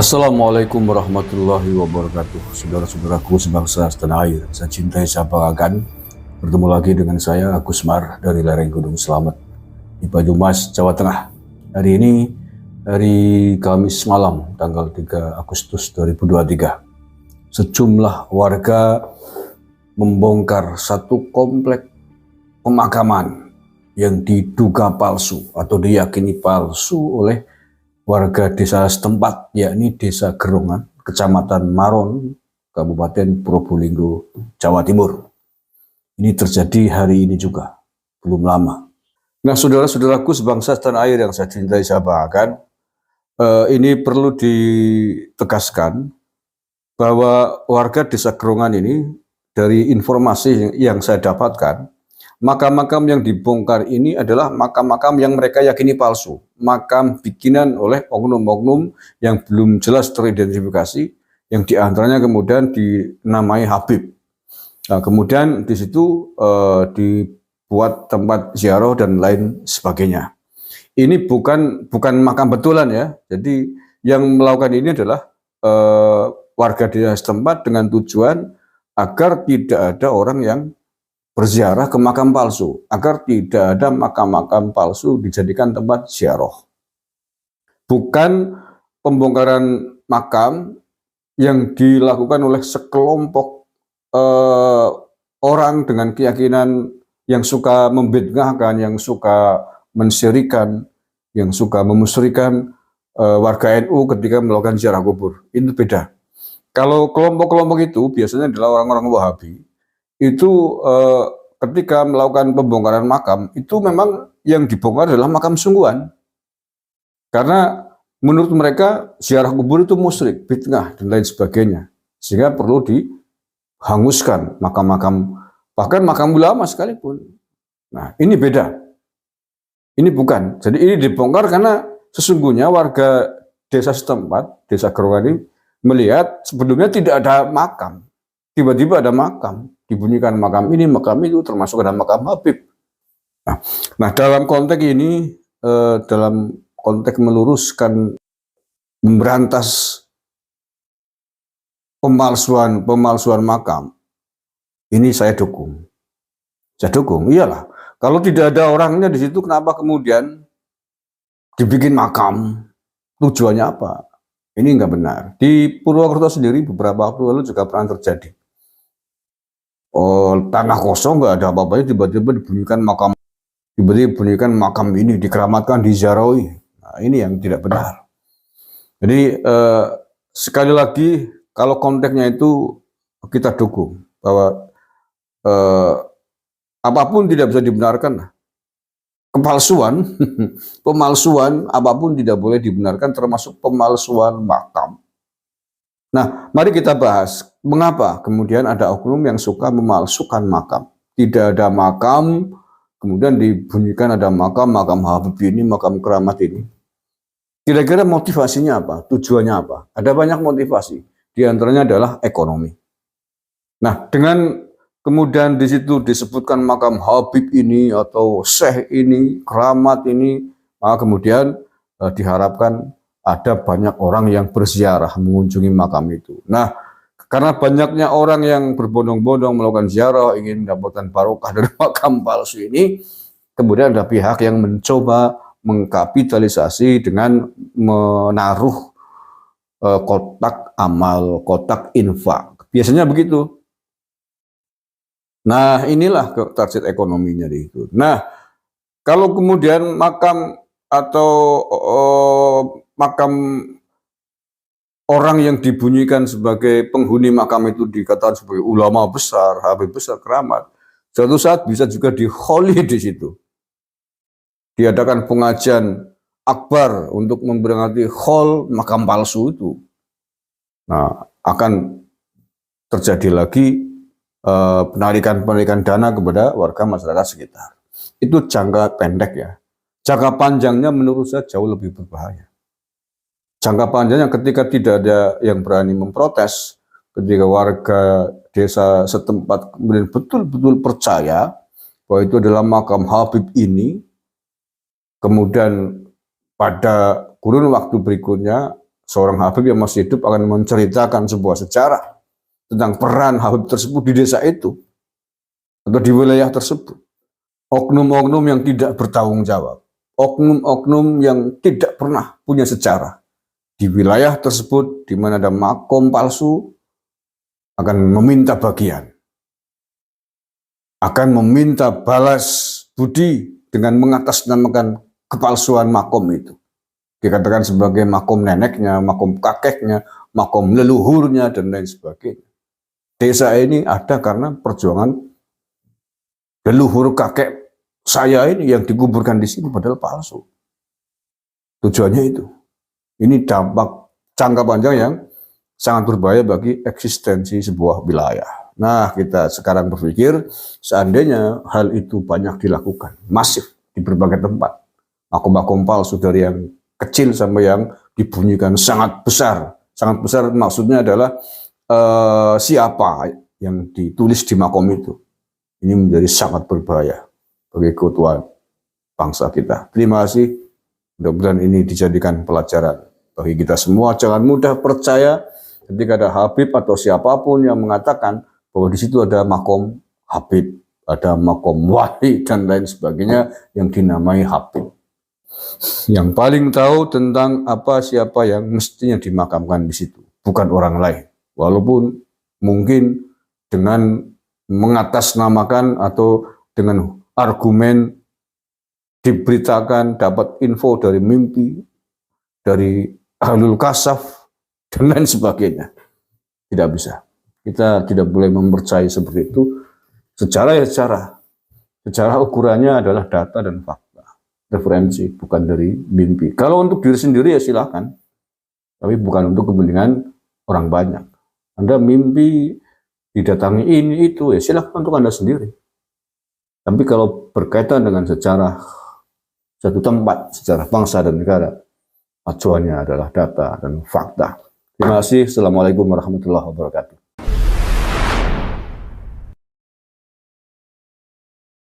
Assalamualaikum warahmatullahi wabarakatuh. Saudara-saudaraku sebangsa setanah air, saya cintai, saya banggakan. Bertemu lagi dengan saya, Agus Mar, dari lereng Gunung Selamet di Banyumas, Jawa Tengah. Hari ini, hari Kamis malam, tanggal 3 Agustus 2023. Sejumlah warga membongkar satu komplek pemakaman yang diduga palsu atau diyakini palsu oleh warga desa setempat, yakni Desa Gerongan, Kecamatan Maron, Kabupaten Probolinggo, Jawa Timur. Ini terjadi hari ini juga, belum lama. Nah, saudara-saudaraku sebangsa setanah air yang saya cintai, saya banggakan, ini perlu ditegaskan bahwa warga Desa Gerongan ini, dari informasi yang saya dapatkan, makam-makam yang dibongkar ini adalah makam-makam yang mereka yakini palsu. Makam bikinan oleh oknum-oknum yang belum jelas teridentifikasi, yang diantaranya kemudian dinamai Habib. Nah, kemudian di situ dibuat tempat ziarah dan lain sebagainya. Ini bukan makam betulan ya. Jadi yang melakukan ini adalah warga desa setempat dengan tujuan agar tidak ada orang yang berziarah ke makam palsu, agar tidak ada makam-makam palsu dijadikan tempat ziarah. Bukan pembongkaran makam yang dilakukan oleh sekelompok orang dengan keyakinan yang suka membid'ahkan, yang suka mensyirikan, yang suka memusyrikan warga NU ketika melakukan ziarah kubur. Itu beda. Kalau kelompok-kelompok itu biasanya adalah orang-orang Wahabi. Itu ketika melakukan pembongkaran makam, itu memang yang dibongkar adalah makam sungguhan. Karena menurut mereka ziarah kubur itu musyrik, bid'ah, dan lain sebagainya. Sehingga perlu dihanguskan makam-makam, bahkan makam ulama sekalipun. Nah, ini beda. Ini bukan. Jadi ini dibongkar karena sesungguhnya warga desa setempat, Desa Gerongan ini, melihat sebelumnya tidak ada makam. Tiba-tiba ada makam. Dibunyikan makam ini, makam itu, termasuk ada makam Habib. Nah, dalam konteks ini, dalam konteks meluruskan, memberantas pemalsuan makam, ini saya dukung. Saya dukung, iyalah. Kalau tidak ada orangnya di situ, kenapa kemudian dibikin makam? Tujuannya apa? Ini nggak benar. Di Purwokerto sendiri beberapa waktu lalu juga pernah terjadi. Tanah kosong nggak ada apa-apanya, tiba-tiba dibunyikan makam ini, dikeramatkan, diziarahi. Nah, ini yang tidak benar. Jadi sekali lagi, kalau konteksnya itu kita dukung bahwa apapun tidak bisa dibenarkan. Kepalsuan, pemalsuan apapun tidak boleh dibenarkan, termasuk pemalsuan makam. Nah, mari kita bahas mengapa kemudian ada oknum yang suka memalsukan makam. Tidak ada makam, kemudian dibunyikan ada makam Habib ini, makam keramat ini. Kira-kira motivasinya apa? Tujuannya apa? Ada banyak motivasi. Di antaranya adalah ekonomi. Nah, dengan kemudian di situ disebutkan makam Habib ini atau Syekh ini, keramat ini, maka kemudian diharapkan ada banyak orang yang berziarah mengunjungi makam itu. Nah, karena banyaknya orang yang berbondong-bondong melakukan ziarah, ingin mendapatkan barokah dari makam palsu ini, kemudian ada pihak yang mencoba mengkapitalisasi dengan menaruh kotak amal, kotak infak. Biasanya begitu. Nah, inilah target ekonominya di itu. Nah, kalau kemudian makam atau makam orang yang dibunyikan sebagai penghuni makam itu dikatakan sebagai ulama besar, habib besar, keramat, suatu saat bisa juga diholi di situ. Diadakan pengajian akbar untuk memperingati hol makam palsu itu. Nah, akan terjadi lagi penarikan dana kepada warga masyarakat sekitar. Itu jangka pendek ya. Jangka panjangnya menurut saya jauh lebih berbahaya. Jangka panjangnya ketika tidak ada yang berani memprotes, ketika warga desa setempat kemudian betul-betul percaya bahwa itu adalah makam Habib ini, kemudian pada kurun waktu berikutnya seorang Habib yang masih hidup akan menceritakan sebuah sejarah tentang peran Habib tersebut di desa itu atau di wilayah tersebut. Oknum-oknum yang tidak bertanggung jawab, oknum-oknum yang tidak pernah punya sejarah di wilayah tersebut di mana ada makom palsu akan meminta bagian, akan meminta balas budi dengan mengatasnamakan kepalsuan makom itu. Dikatakan sebagai makom neneknya, makom kakeknya, makom leluhurnya, dan lain sebagainya. Desa ini ada karena perjuangan leluhur kakek saya ini yang dikuburkan di sini padahal palsu. Tujuannya itu. Ini dampak jangka panjang yang sangat berbahaya bagi eksistensi sebuah wilayah. Nah, kita sekarang berpikir seandainya hal itu banyak dilakukan, masif di berbagai tempat. Makom-makom palsu dari yang kecil sampai yang dibunyikan sangat besar. Sangat besar maksudnya adalah siapa yang ditulis di makom itu. Ini menjadi sangat berbahaya bagi keutuhan bangsa kita. Terima kasih. Mudah-mudahan ini dijadikan pelajaran bagi kita semua. Jangan mudah percaya ketika ada Habib atau siapapun yang mengatakan bahwa di situ ada makom Habib, ada makom wali dan lain sebagainya yang dinamai Habib. Yang paling tahu tentang apa siapa yang mestinya dimakamkan di situ, bukan orang lain. Walaupun mungkin dengan mengatasnamakan atau dengan argumen diberitakan dapat info dari mimpi, dari ahlul kasaf, dan lain sebagainya. Tidak bisa. Kita tidak boleh mempercayai seperti itu. Secara ukurannya adalah data dan fakta. Referensi, bukan dari mimpi. Kalau untuk diri sendiri ya silakan. Tapi bukan untuk kepentingan orang banyak. Anda mimpi didatangi ini, itu, ya silakan untuk Anda sendiri. Tapi kalau berkaitan dengan sejarah satu tempat, sejarah bangsa dan negara, acuannya adalah data dan fakta. Terima kasih. Assalamualaikum warahmatullahi wabarakatuh.